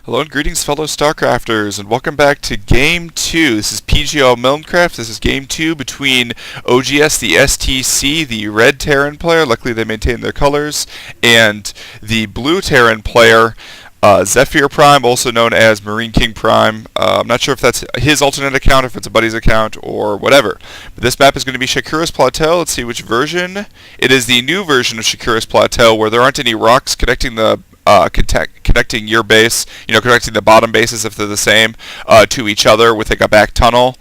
Hello and greetings, fellow StarCrafters, and welcome back to Game 2. This is PGL Milncraft. This is Game 2 between OGSTheSTC, the red Terran player, luckily they maintain their colors, and the blue Terran player, Zephyr Prime, also known as Marine King Prime. I'm not sure if that's his alternate account, if it's a buddy's account, or whatever. But this map is going to be Shakuras Plateau. Let's see which version. It is the new version of Shakuras Plateau, where there aren't any rocks connecting the connecting your base, connecting the bottom bases if they're the same, to each other with like a back tunnel.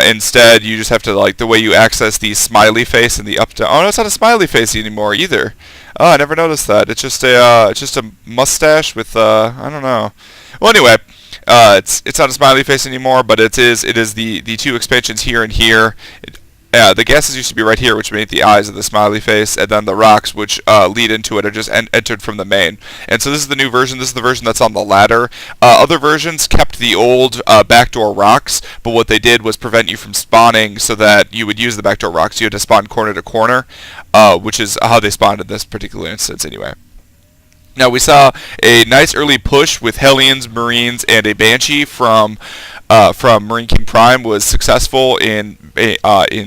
Instead, you just have to, like, the way you access the smiley face and the up down. Oh no, it's not a smiley face anymore either. Oh, I never noticed that. It's just a mustache with I don't know. Well, anyway, it's not a smiley face anymore, but it is the two expansions here and here. The gases used to be right here, which made the eyes of the smiley face, and then the rocks, which lead into it, are just entered from the main. And so this is the new version. This is the version that's on the ladder. Other versions kept the old backdoor rocks, but what they did was prevent you from spawning so that you would use the backdoor rocks. You had to spawn corner to corner, which is how they spawned in this particular instance anyway. Now, we saw a nice early push with Hellions, Marines, and a Banshee from Marine King Prime was successful in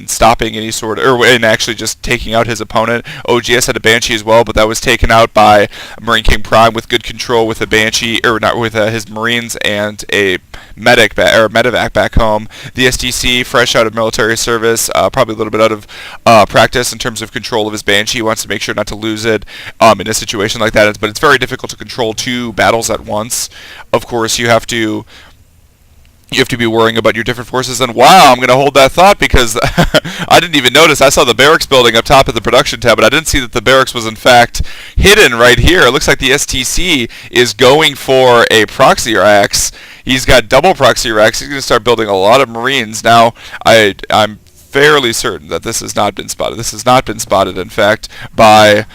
stopping any sort of, or in actually just taking out his opponent. OGS had a Banshee as well, but that was taken out by Marine King Prime with good control with a Banshee, or not, with his Marines and a medevac back home. The STC, fresh out of military service, probably a little bit out of practice in terms of control of his Banshee. He wants to make sure not to lose it in a situation like that. But it's very difficult to control two battles at once. Of course, you have to be worrying about your different forces. And wow, I'm going to hold that thought because I didn't even notice. I saw the barracks building up top of the production tab, but I didn't see that the barracks was in fact hidden right here. It looks like the STC is going for a proxy racks. He's got double proxy racks. He's going to start building a lot of Marines. Now, I'm fairly certain that this has not been spotted. This has not been spotted, in fact, by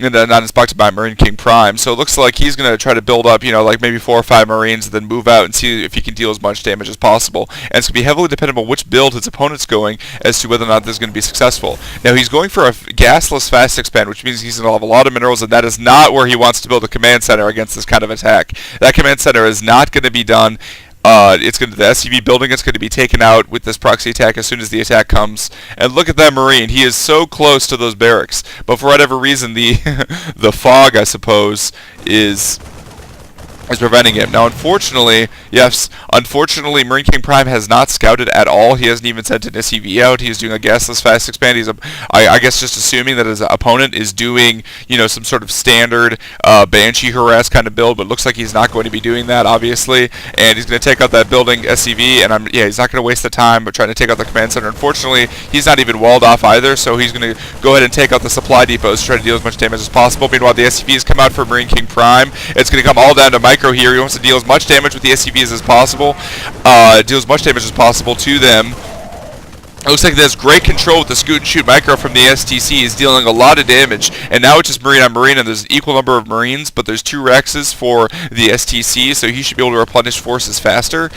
not inspected by Marine King Prime, so it looks like he's going to try to build up, like maybe 4 or 5 Marines, and then move out and see if he can deal as much damage as possible. And it's going to be heavily dependent on which build his opponent's going as to whether or not this is going to be successful. Now, he's going for a gasless fast expand, which means he's going to have a lot of minerals, and that is not where he wants to build a command center against this kind of attack. That command center is not going to be done. The SCV building is going to be taken out with this proxy attack as soon as the attack comes. And look at that Marine. He is so close to those barracks. But for whatever reason, the fog, I suppose, is preventing him. Now, unfortunately, Marine King Prime has not scouted at all. He hasn't even sent an SCV out. He's doing a gasless fast expand. He's, I guess, just assuming that his opponent is doing, some sort of standard Banshee harass kind of build, but it looks like he's not going to be doing that, obviously. And he's going to take out that building SCV, and he's not going to waste the time but trying to take out the command center. Unfortunately, he's not even walled off either, so he's going to go ahead and take out the supply depots to try to deal as much damage as possible. Meanwhile, the SCVs come out for Marine King Prime. It's going to come all down to Micro here. He wants to deal as much damage with the SCVs as possible. Deal as much damage as possible to them. It looks like there's great control with the scoot and shoot micro from the STC. He's dealing a lot of damage, and now it's just Marine on Marine, and there's an equal number of Marines, but there's 2 Rexes for the STC, so he should be able to replenish forces faster.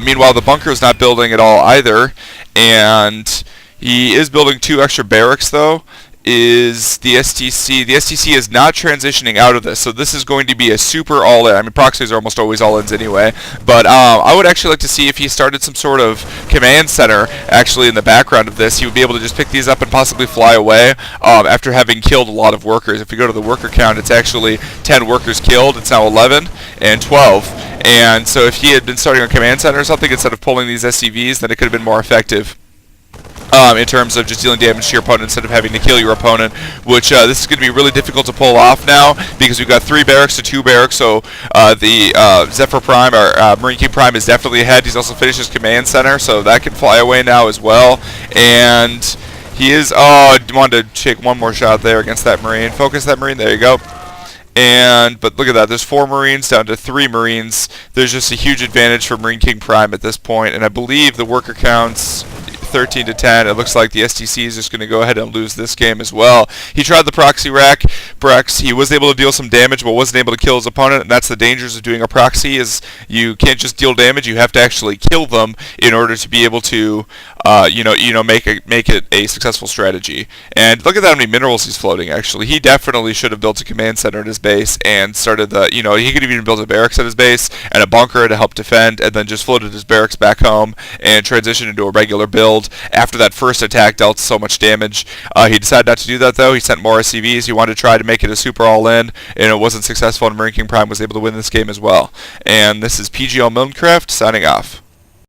Meanwhile, the bunker is not building at all either, and he is building 2 extra barracks though. Is the STC. The STC is not transitioning out of this, so this is going to be a super all-in. I mean, proxies are almost always all-ins anyway, but I would actually like to see if he started some sort of command center actually in the background of this. He would be able to just pick these up and possibly fly away after having killed a lot of workers. If we go to the worker count, it's actually 10 workers killed. It's now 11 and 12. And so if he had been starting a command center or something instead of pulling these SCVs, then it could have been more effective. In terms of just dealing damage to your opponent instead of having to kill your opponent, which this is going to be really difficult to pull off now because we've got 3 barracks to 2 barracks, so the Zephyr Prime, or Marine King Prime, is definitely ahead. He's also finished his command center, so that can fly away now as well. And he is, I wanted to take one more shot there against that Marine. Focus that Marine, there you go. But look at that, there's 4 Marines down to 3 Marines. There's just a huge advantage for Marine King Prime at this point, and I believe the worker counts 13 to 10. It looks like the STC is just going to go ahead and lose this game as well. He tried the proxy rack. He was able to deal some damage, but wasn't able to kill his opponent, and that's the dangers of doing a proxy, is you can't just deal damage, you have to actually kill them in order to be able to make it a successful strategy. And look at how many minerals he's floating. Actually, he definitely should have built a command center at his base and started he could have even built a barracks at his base and a bunker to help defend, and then just floated his barracks back home and transitioned into a regular build. After that first attack dealt so much damage, he decided not to do that though. He sent more SCVs. He wanted to try to make it a super all-in, and it wasn't successful. And Marine King Prime was able to win this game as well. And this is PGL Minecraft signing off.